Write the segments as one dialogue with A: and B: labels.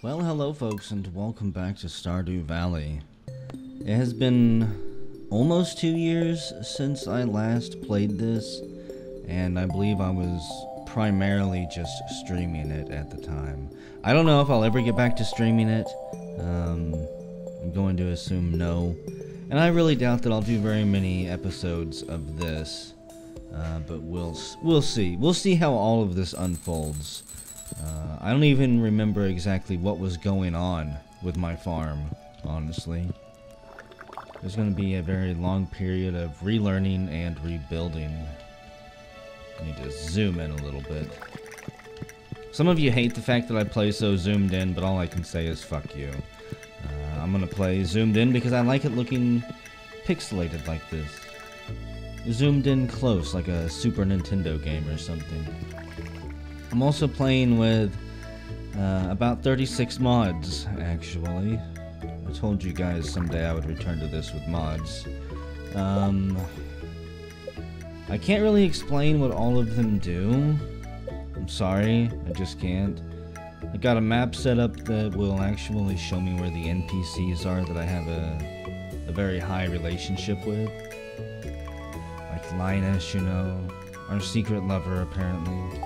A: Well, hello folks, and welcome back to Stardew Valley. It has been almost 2 years since I last played this, and I believe I was primarily just streaming it at the time. I don't know if I'll ever get back to streaming it. I'm going to assume no. And I really doubt that I'll do very many episodes of this. But we'll see. We'll see how all of this unfolds. I don't even remember exactly what was going on with my farm, honestly. There's going to be a very long period of relearning and rebuilding. I need to zoom in a little bit. Some of you hate the fact that I play so zoomed in, but all I can say is fuck you. I'm going to play zoomed in because I like it looking pixelated like this. Zoomed in close, like a Super Nintendo game or something. I'm also playing with about 36 mods, actually. I told you guys someday I would return to this with mods. I can't really explain what all of them do. I'm sorry, I just can't. I got a map set up that will actually show me where the NPCs are that I have a very high relationship with. Like Linus, you know, our secret lover apparently.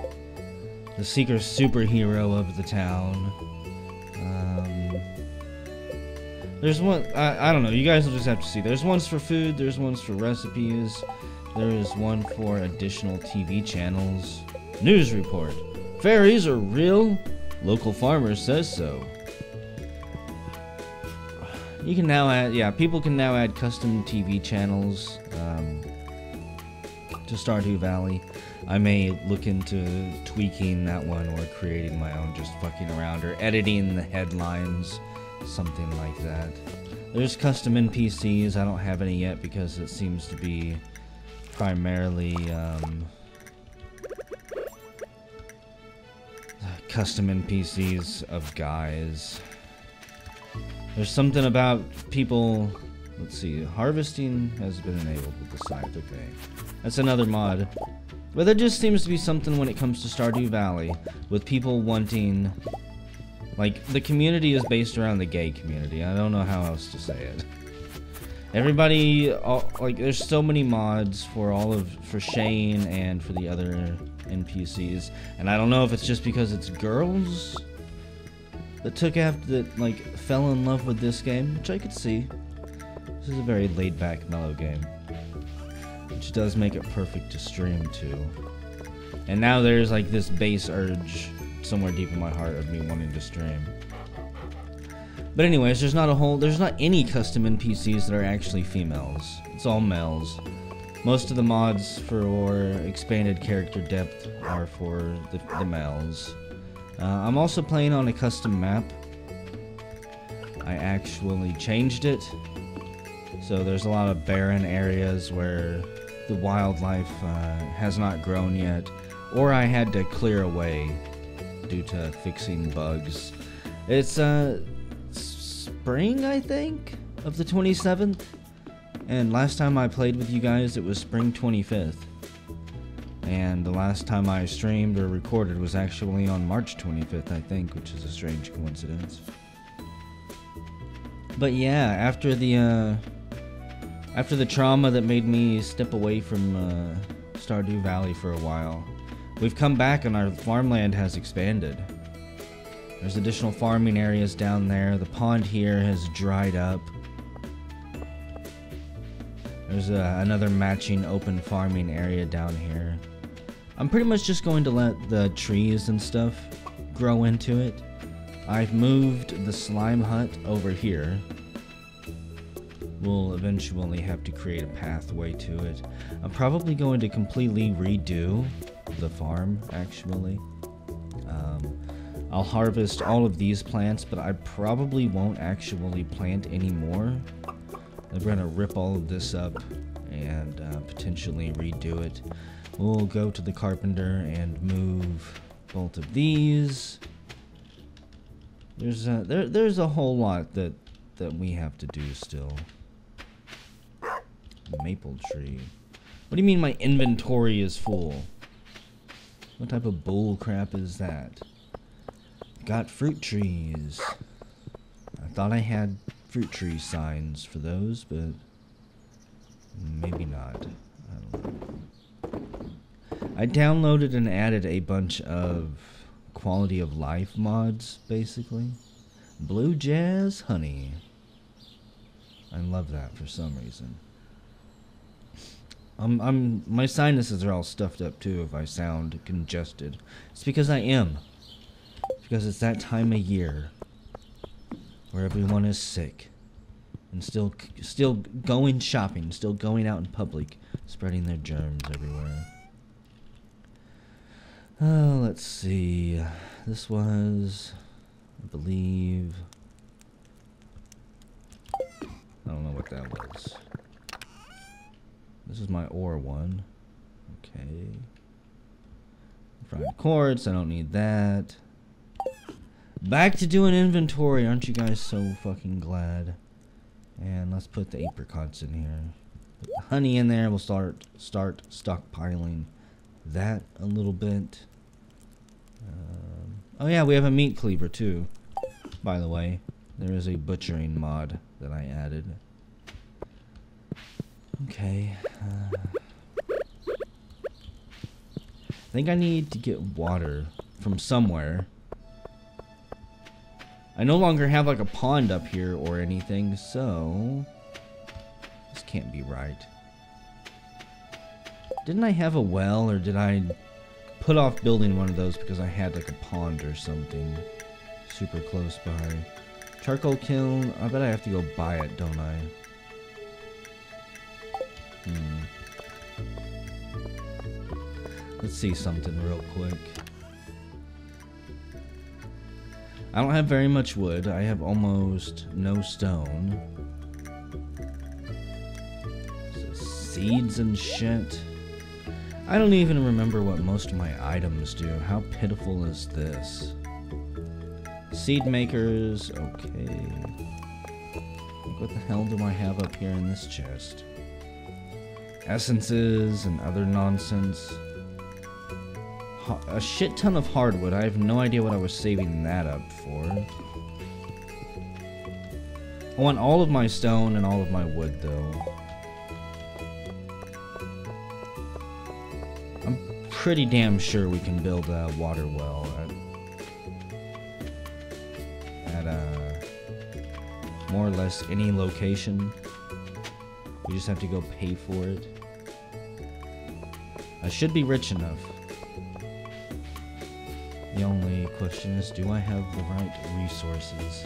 A: The secret superhero of the town. There's one, I don't know, you guys will just have to see. There's ones for food, there's ones for recipes, there is one for additional TV channels. News report. Fairies are real? Local farmer says so. You can now add, yeah, people can now add custom TV channels to Stardew Valley. I may look into tweaking that one or creating my own, just fucking around, or editing the headlines, something like that. There's custom NPCs. I don't have any yet because it seems to be primarily custom NPCs of guys. There's something about people. Let's see, harvesting has been enabled with the scythe. Okay, that's another mod. But there just seems to be something when it comes to Stardew Valley with people wanting, like, the community is based around the gay community. I don't know how else to say it. Everybody, like, there's so many mods for Shane and for the other NPCs, and I don't know if it's just because it's girls that fell in love with this game, which I could see. This is a very laid-back, mellow game, which does make it perfect to stream too. And now there's like this base urge somewhere deep in my heart of me wanting to stream. But anyways, there's not any custom NPCs that are actually females. It's all males. Most of the mods for expanded character depth are for the males. I'm also playing on a custom map. I actually changed it. So there's a lot of barren areas where the wildlife has not grown yet, or I had to clear away due to fixing bugs. It's spring, I think, of the 27th, and last time I played with you guys it was spring 25th, and the last time I streamed or recorded was actually on March 25th, I think, which is a strange coincidence. But yeah, after the trauma that made me step away from Stardew Valley for a while, we've come back and our farmland has expanded. There's additional farming areas down there. The pond here has dried up. There's another matching open farming area down here. I'm pretty much just going to let the trees and stuff grow into it. I've moved the slime hut over here. We'll eventually have to create a pathway to it. I'm probably going to completely redo the farm, actually. I'll harvest all of these plants, but I probably won't actually plant any more. I'm going to rip all of this up and potentially redo it. We'll go to the carpenter and move both of these. There's a whole lot that we have to do still. Maple tree. What do you mean my inventory is full? What type of bull crap is that? Got fruit trees. I thought I had fruit tree signs for those, but maybe not. I don't know. I downloaded and added a bunch of quality of life mods, basically. Blue Jazz Honey. I love that for some reason. My sinuses are all stuffed up too if I sound congested. It's because I am. It's because it's that time of year where everyone is sick and still going shopping, still going out in public, spreading their germs everywhere. Oh, let's see. This was, I believe, I don't know what that was. This is my ore one. Okay. Fried quartz, I don't need that. Back to doing inventory. Aren't you guys so fucking glad? And let's put the apricots in here. Put the honey in there. We'll start stockpiling that a little bit. Oh yeah, we have a meat cleaver too. By the way, there is a butchering mod that I added. Okay. I think I need to get water from somewhere. I no longer have like a pond up here or anything, so this can't be right. Didn't I have a well, or did I put off building one of those because I had like a pond or something super close by? Charcoal kiln, I bet I have to go buy it, don't I? Let's see something real quick. I don't have very much wood. I have almost no stone. So seeds and shit. I don't even remember what most of my items do. How pitiful is this? Seed makers, okay. What the hell do I have up here in this chest? Essences and other nonsense. A shit ton of hardwood. I have no idea what I was saving that up for. I want all of my stone and all of my wood, though. I'm pretty damn sure we can build a water well at more or less any location. We just have to go pay for it. I should be rich enough. The only question is, do I have the right resources?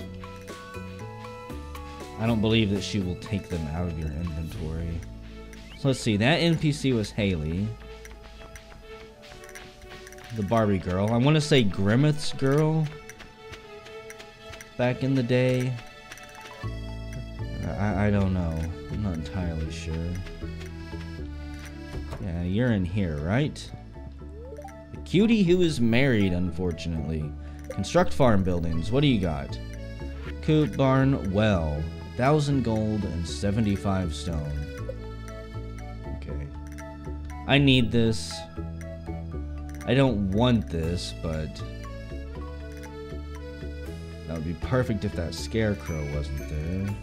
A: I don't believe that she will take them out of your inventory. So let's see, that NPC was Haley. The Barbie girl. I want to say Grimace's girl. Back in the day. I don't know. I'm not entirely sure. Yeah, you're in here, right? The cutie who is married, unfortunately. Construct farm buildings. What do you got? Coop, barn, well. 1,000 gold and 75 stone. Okay. I need this. I don't want this, but that would be perfect if that scarecrow wasn't there.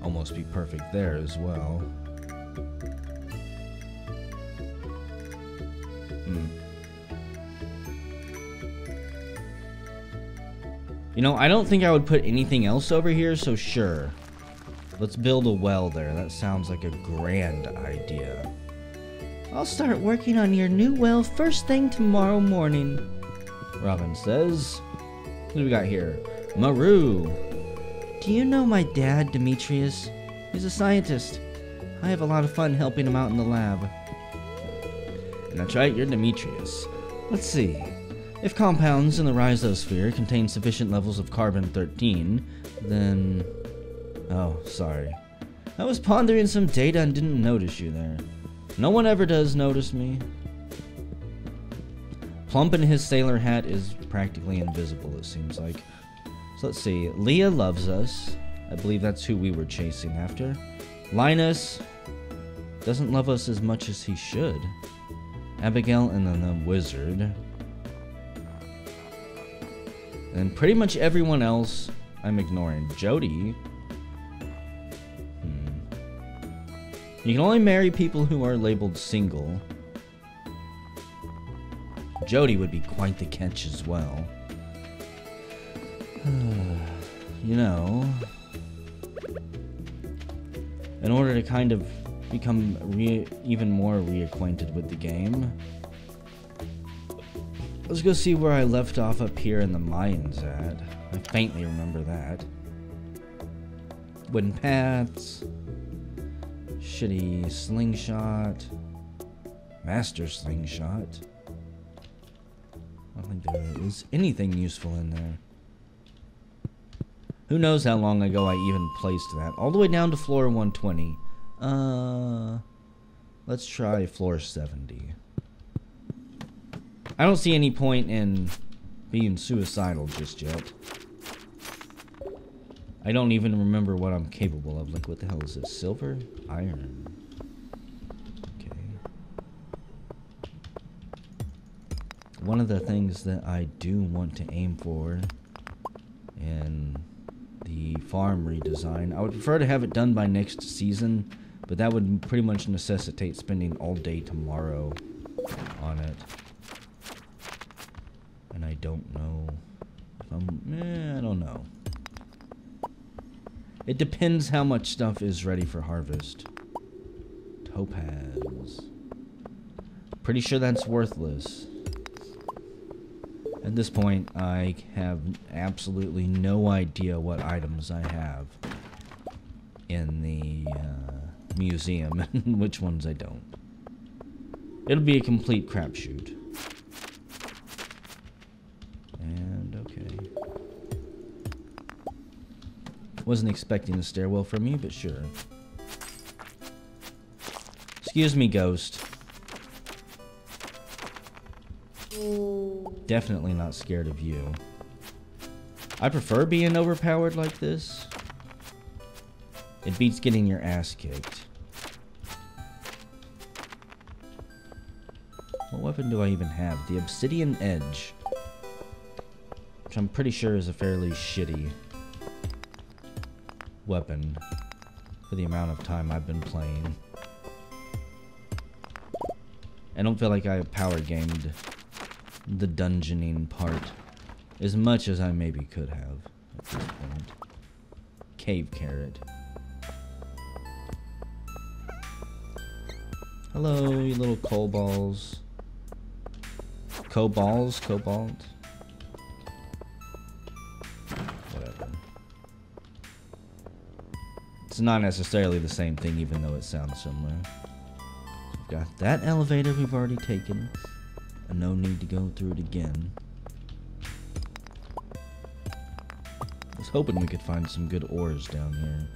A: Almost be perfect there as well. You know, I don't think I would put anything else over here, so sure. Let's build a well there. That sounds like a grand idea. I'll start working on your new well first thing tomorrow morning, Robin says. What do we got here? Maru. Do you know my dad, Demetrius? He's a scientist. I have a lot of fun helping him out in the lab. And that's right, you're Demetrius. Let's see. If compounds in the rhizosphere contain sufficient levels of carbon-13, then... Oh, sorry. I was pondering some data and didn't notice you there. No one ever does notice me. Plump in his sailor hat is practically invisible, it seems like. So let's see. Leah loves us. I believe that's who we were chasing after. Linus doesn't love us as much as he should. Abigail and then the wizard. And pretty much everyone else I'm ignoring. Jody. You can only marry people who are labeled single. Jody would be quite the catch as well. You know, in order to kind of become even more reacquainted with the game, let's go see where I left off up here in the Mayans at. I faintly remember that. Wooden paths. Shitty slingshot. Master slingshot. I don't think there is anything useful in there. Who knows how long ago I even placed that. All the way down to floor 120. Let's try floor 70. I don't see any point in being suicidal just yet. I don't even remember what I'm capable of. Like, what the hell is this? Silver? Iron. Okay. One of the things that I do want to aim for in the farm redesign, I would prefer to have it done by next season, but that would pretty much necessitate spending all day tomorrow on it. And I don't know if I don't know. It depends how much stuff is ready for harvest. Topaz. Pretty sure that's worthless. At this point, I have absolutely no idea what items I have in the museum and which ones I don't. It'll be a complete crapshoot. And okay. Wasn't expecting a stairwell from you, but sure. Excuse me, ghost. Definitely not scared of you. I prefer being overpowered like this. It beats getting your ass kicked. What weapon do I even have? The Obsidian Edge. Which I'm pretty sure is a fairly shitty weapon for the amount of time I've been playing. I don't feel like I power gamed the dungeoning part as much as I maybe could have at this point. Cave carrot. Hello, you little kobolds. Cobalt? Whatever. It's not necessarily the same thing, even though it sounds similar. We've got that elevator we've already taken. And no need to go through it again. I was hoping we could find some good ores down here.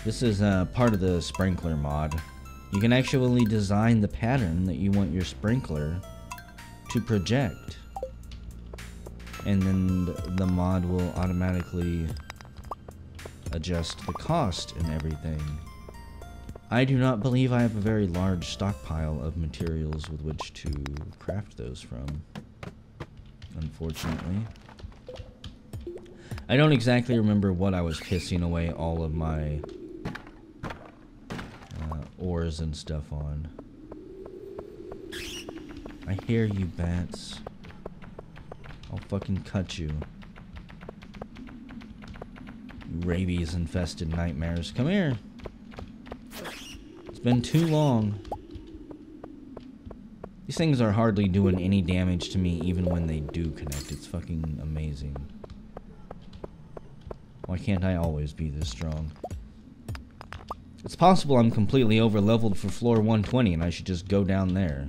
A: This is part of the sprinkler mod. You can actually design the pattern that you want your sprinkler to project. And then the mod will automatically adjust the cost and everything. I do not believe I have a very large stockpile of materials with which to craft those from, unfortunately. I don't exactly remember what I was pissing away all of my ores and stuff on. I hear you, bats. I'll fucking cut you. You rabies-infested nightmares. Come here. It's been too long. These things are hardly doing any damage to me even when they do connect. It's fucking amazing. Why can't I always be this strong? It's possible I'm completely over-leveled for floor 120 and I should just go down there.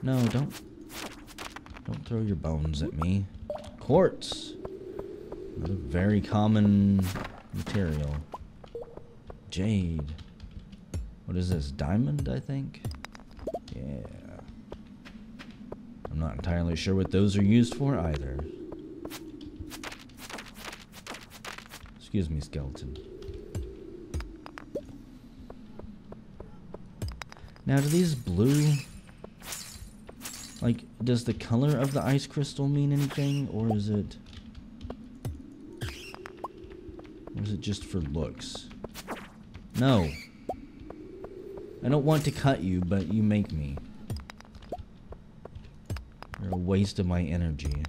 A: No, don't throw your bones at me. Quartz. Another very common material. Jade. What is this? Diamond, I think? Yeah. I'm not entirely sure what those are used for either. Excuse me, skeleton. Now, do these blue Like, does the color of the ice crystal mean anything, or is it... Or is it just for looks? No. I don't want to cut you, but you make me. You're a waste of my energy.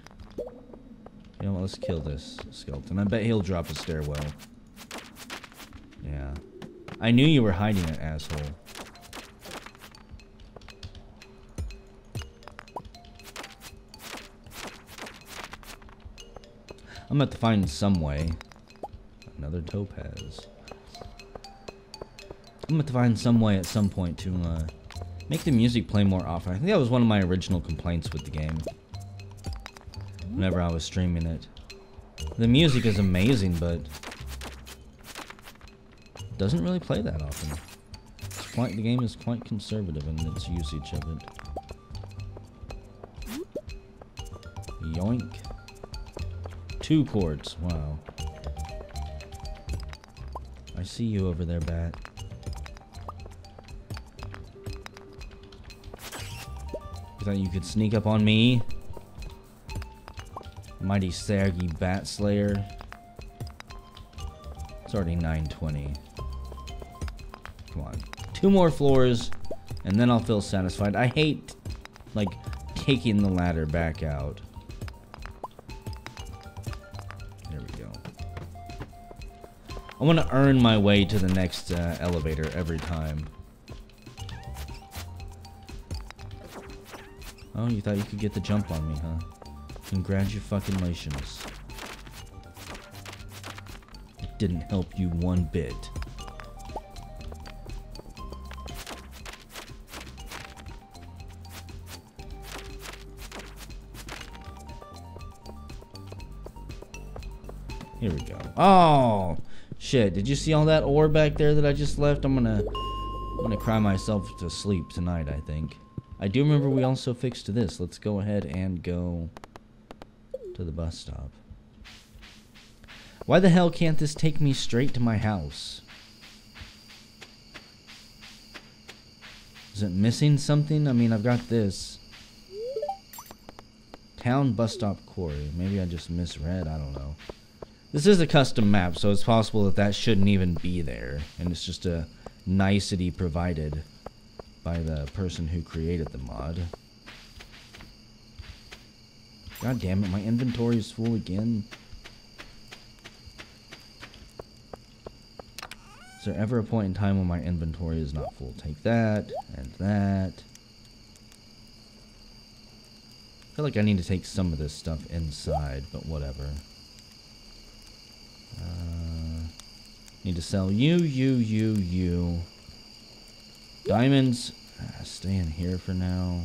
A: You know what, let's kill this skeleton. I bet he'll drop a stairwell. Yeah. I knew you were hiding it, asshole. I'm gonna have to find some way. Another topaz. I'm gonna have to find some way at some point to make the music play more often. I think that was one of my original complaints with the game. Whenever I was streaming it. The music is amazing, but it doesn't really play that often. The game is quite conservative in its usage of it. Yoink. 2 quartz. Wow. I see you over there, bat. You thought you could sneak up on me? Mighty saggy bat slayer. It's already 9:20. Come on. 2 more floors, and then I'll feel satisfied. I hate, like, taking the ladder back out. There we go. I want to earn my way to the next elevator every time. Oh, you thought you could get the jump on me, huh? Congratulations. It didn't help you one bit. Here we go. Oh, shit. Did you see all that ore back there that I just left? I'm gonna cry myself to sleep tonight, I think. I do remember we also fixed this. Let's go ahead and go to the bus stop. Why the hell can't this take me straight to my house? Is it missing something? I mean, I've got this. Town bus stop quarry. Maybe I just misread. I don't know. This is a custom map, so it's possible that that shouldn't even be there. And it's just a nicety provided by the person who created the mod. God damn it, my inventory is full again. Is there ever a point in time when my inventory is not full? Take that, and that. I feel like I need to take some of this stuff inside, but whatever. Need to sell you. Diamonds, stay in here for now.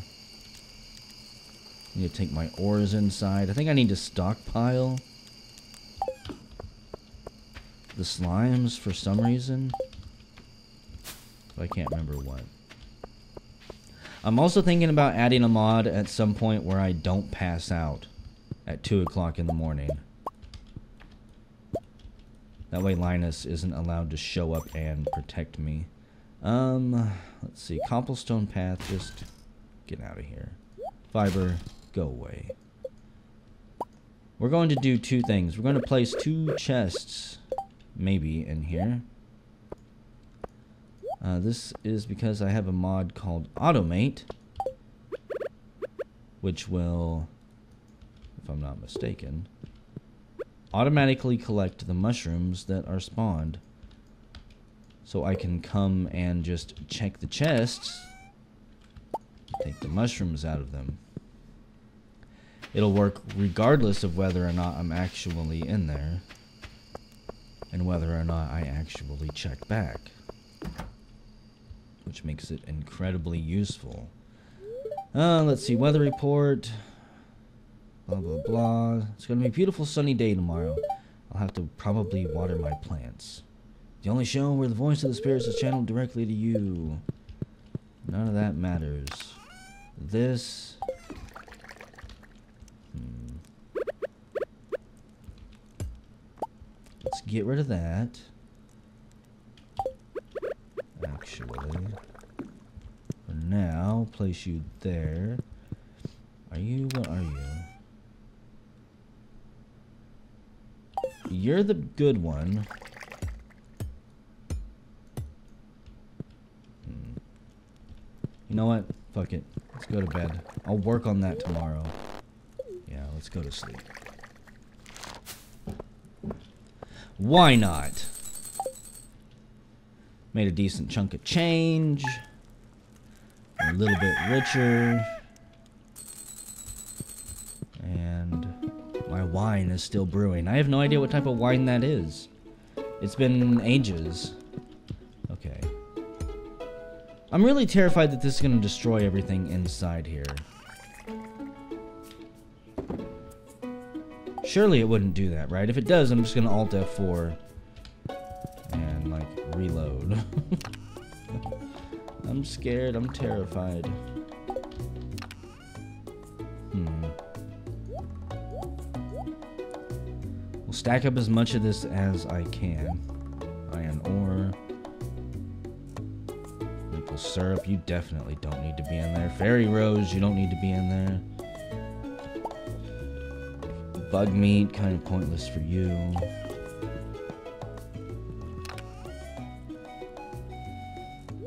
A: Need to take my ores inside. I think I need to stockpile the slimes for some reason. But I can't remember what. I'm also thinking about adding a mod at some point where I don't pass out at 2 o'clock in the morning. That way Linus isn't allowed to show up and protect me. Let's see. Cobblestone path, just get out of here. Fiber, go away. We're going to do 2 things. We're going to place 2 chests, maybe, in here. This is because I have a mod called Automate, which will, if I'm not mistaken, automatically collect the mushrooms that are spawned. So I can come and just check the chests, take the mushrooms out of them. It'll work regardless of whether or not I'm actually in there, and whether or not I actually check back, which makes it incredibly useful. Let's see, weather report, blah blah blah. It's gonna be a beautiful sunny day tomorrow. I'll have to probably water my plants. The only show where the voice of the spirits is channeled directly to you. None of that matters. This. Let's get rid of that. Actually. For now, place you there. Are you? What are you? You're the good one. You know what? Fuck it. Let's go to bed. I'll work on that tomorrow. Yeah, let's go to sleep. Why not? Made a decent chunk of change. A little bit richer. And my wine is still brewing. I have no idea what type of wine that is. It's been ages. Okay. I'm really terrified that this is going to destroy everything inside here. Surely it wouldn't do that, right? If it does, I'm just going to Alt F4 and, like, reload. I'm scared. I'm terrified. We'll stack up as much of this as I can. Iron ore. Maple syrup, you definitely don't need to be in there. Fairy rose, you don't need to be in there. Bug meat, kind of pointless for you.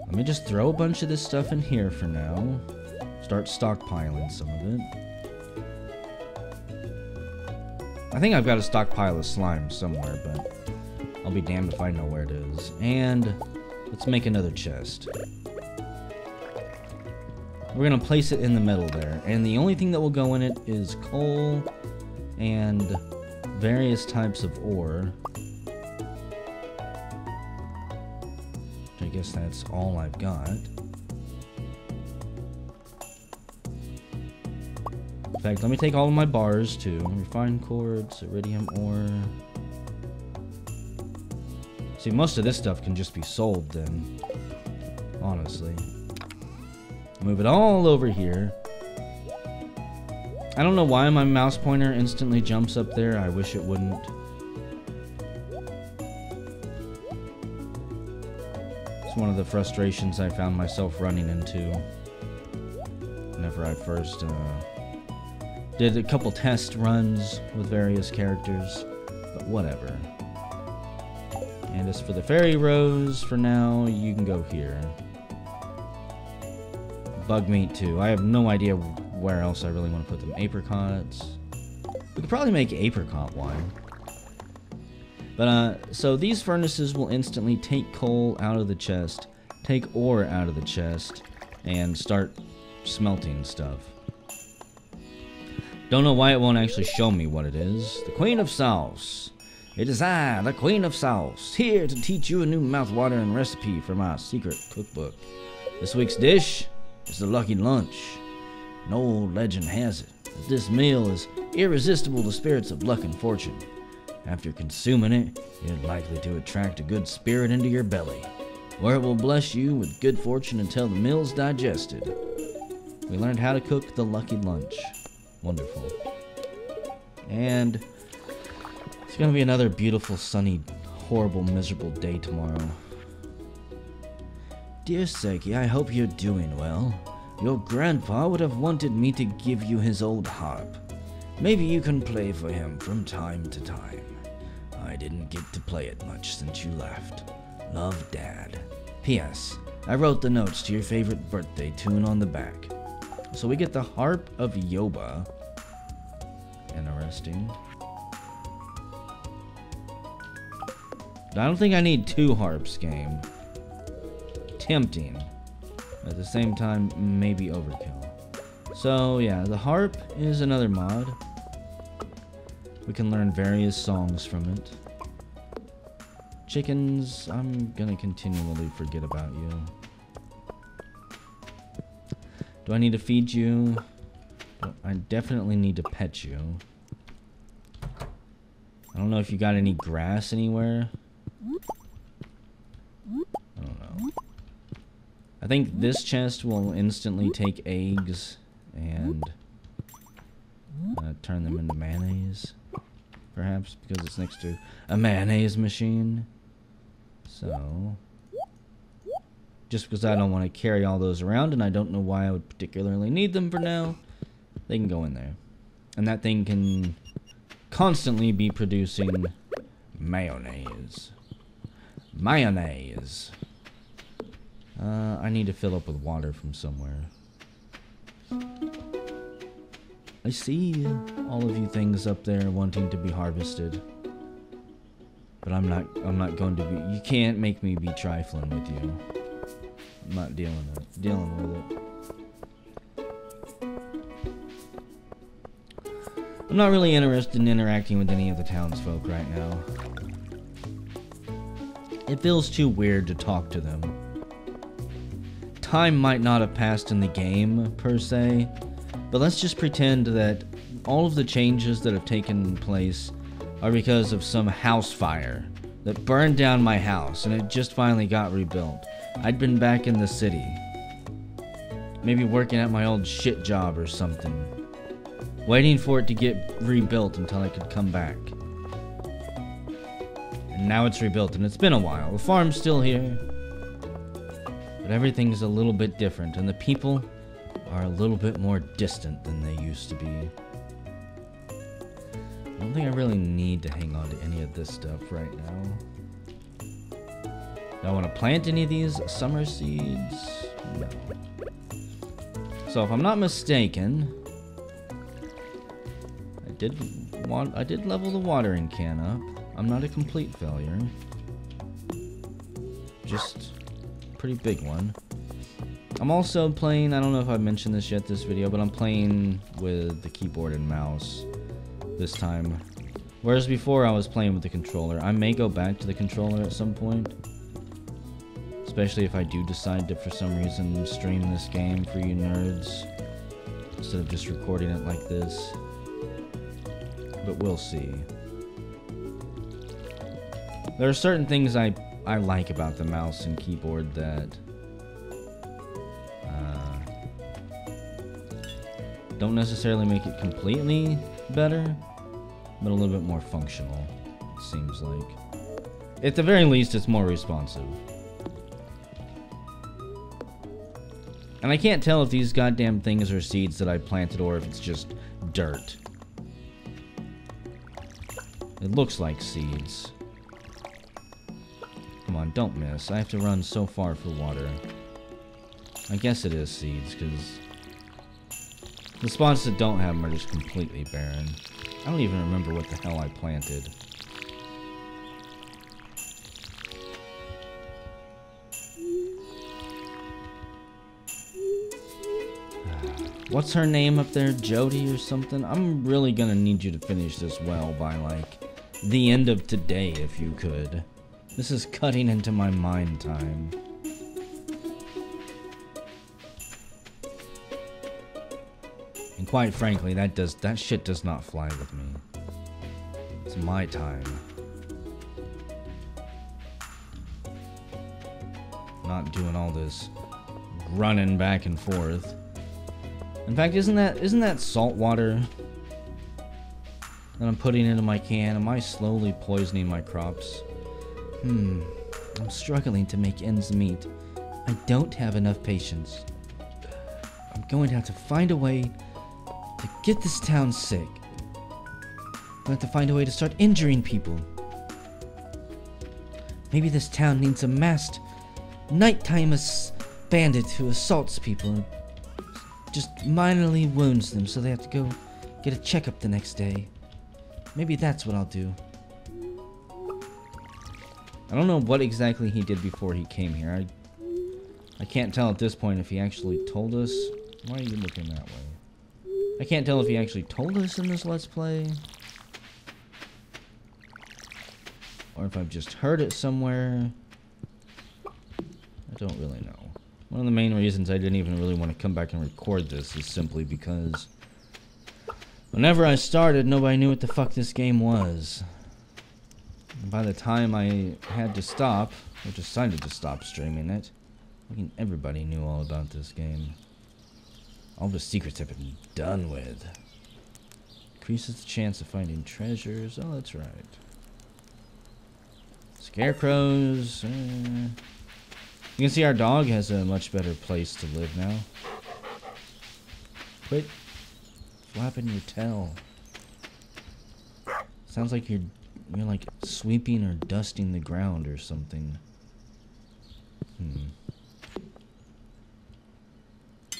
A: Let me just throw a bunch of this stuff in here for now. Start stockpiling some of it. I think I've got a stockpile of slime somewhere, but I'll be damned if I know where it is. And let's make another chest. We're gonna place it in the middle there, and the only thing that will go in it is coal and various types of ore. I guess that's all I've got. In fact, let me take all of my bars too. Refined quartz, iridium ore. See, most of this stuff can just be sold then, honestly. Move it all over here. I don't know why my mouse pointer instantly jumps up there. I wish it wouldn't. It's one of the frustrations I found myself running into whenever I first did a couple test runs with various characters, but whatever. And as for the fairy rose, for now, you can go here. Bug meat too. I have no idea where else I really want to put them. Apricots. We could probably make apricot wine. But, so these furnaces will instantly take coal out of the chest, take ore out of the chest, and start smelting stuff. Don't know why it won't actually show me what it is. The Queen of Sauce. It is I, the Queen of Sauce, here to teach you a new mouth-watering recipe for my secret cookbook. This week's dish is the Lucky Lunch. An old legend has it that this meal is irresistible to spirits of luck and fortune. After consuming it, you're likely to attract a good spirit into your belly, where it will bless you with good fortune until the meal's digested. We learned how to cook the Lucky Lunch. Wonderful. And it's gonna be another beautiful, sunny, horrible, miserable day tomorrow. Dear Seki, I hope you're doing well. Your grandpa would have wanted me to give you his old harp. Maybe you can play for him from time to time. I didn't get to play it much since you left. Love, Dad. P.S. I wrote the notes to your favorite birthday tune on the back. So we get the Harp of Yoba. Interesting. I don't think I need two harps, game. Tempting. At the same time, maybe overkill. So yeah, the harp is another mod. We can learn various songs from it. Chickens, I'm gonna continually forget about you. Do I need to feed you? I definitely need to pet you. I don't know if you got any grass anywhere. I don't know. I think this chest will instantly take eggs and turn them into mayonnaise. Perhaps because it's next to a mayonnaise machine. So, just because I don't want to carry all those around and I don't know why I would particularly need them for now, they can go in there. And that thing can constantly be producing mayonnaise. Mayonnaise. I need to fill up with water from somewhere. I see all of you things up there wanting to be harvested. But I'm not going to be. You can't make me be trifling with you. I'm not dealing with it. I'm not really interested in interacting with any of the townsfolk right now. It feels too weird to talk to them. Time might not have passed in the game, per se, but let's just pretend that all of the changes that have taken place are because of some house fire that burned down my house and it just finally got rebuilt. I'd been back in the city. Maybe working at my old shit job or something. Waiting for it to get rebuilt until I could come back. And now it's rebuilt and it's been a while. The farm's still here. But everything's a little bit different and the people are a little bit more distant than they used to be. I don't think I really need to hang on to any of this stuff right now. Do I want to plant any of these summer seeds? No. So if I'm not mistaken, I did level the watering can up. I'm not a complete failure. Just a pretty big one. I'm also playing, I don't know if I've mentioned this yet this video, but I'm playing with the keyboard and mouse this time. Whereas before I was playing with the controller. I may go back to the controller at some point. Especially if I do decide to, for some reason, stream this game for you nerds. Instead of just recording it like this. But we'll see. There are certain things I like about the mouse and keyboard that don't necessarily make it completely better, but a little bit more functional, it seems like. At the very least, it's more responsive. And I can't tell if these goddamn things are seeds that I planted or if it's just dirt. It looks like seeds. Come on, don't miss. I have to run so far for water. I guess it is seeds, because the spots that don't have them are just completely barren. I don't even remember what the hell I planted. What's her name up there? Jody or something? I'm really gonna need you to finish this well by, like, the end of today, if you could. This is cutting into my mind time. And quite frankly, that shit does not fly with me. It's my time. Not doing all this running back and forth. In fact, isn't that salt water that I'm putting into my can? Am I slowly poisoning my crops? I'm struggling to make ends meet. I don't have enough patience. I'm going to have to find a way to get this town sick. I have to find a way to start injuring people. Maybe this town needs a masked nighttime bandit who assaults people and just minorly wounds them so they have to go get a checkup the next day. Maybe that's what I'll do. I don't know what exactly he did before he came here. I can't tell at this point if he actually told us. Why are you looking that way? I can't tell if he actually told us in this Let's Play, or if I've just heard it somewhere. I don't really know. One of the main reasons I didn't even really want to come back and record this is simply because whenever I started, nobody knew what the fuck this game was. And by the time I had to stop, or decided to stop streaming it, I mean, everybody knew all about this game. All the secrets have been done with. Increases the chance of finding treasures. Oh, that's right. Scarecrows. You can see our dog has a much better place to live now. Quit flapping your tail? Sounds like you're like sweeping or dusting the ground or something.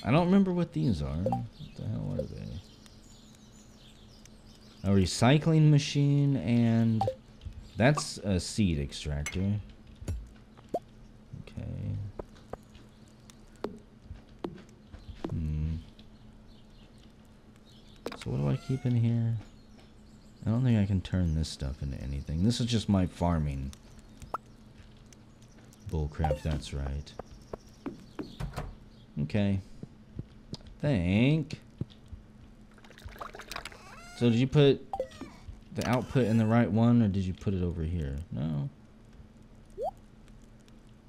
A: I don't remember what these are. What the hell are they? A recycling machine, and that's a seed extractor. Okay. So what do I keep in here? I don't think I can turn this stuff into anything. This is just my farming. Bullcrap, that's right. Okay. I think. So did you put the output in the right one, or did you put it over here? No.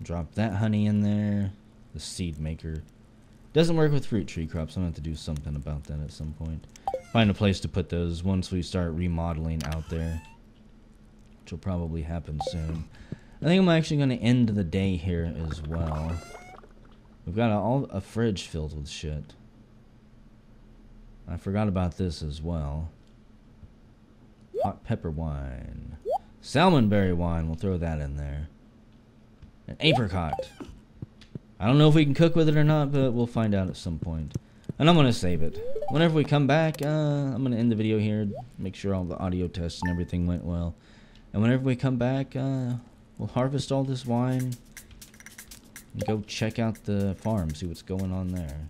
A: Drop that honey in there. The seed maker. Doesn't work with fruit tree crops. I'm going to have to do something about that at some point. Find a place to put those once we start remodeling out there, which will probably happen soon. I think I'm actually going to end the day here as well. We've got a fridge filled with shit. I forgot about this as well. Hot pepper wine. Salmon berry wine. We'll throw that in there. An apricot. I don't know if we can cook with it or not, but we'll find out at some point. And I'm going to save it. Whenever we come back, I'm going to end the video here. Make sure all the audio tests and everything went well. And whenever we come back, we'll harvest all this wine. And go check out the farm, see what's going on there.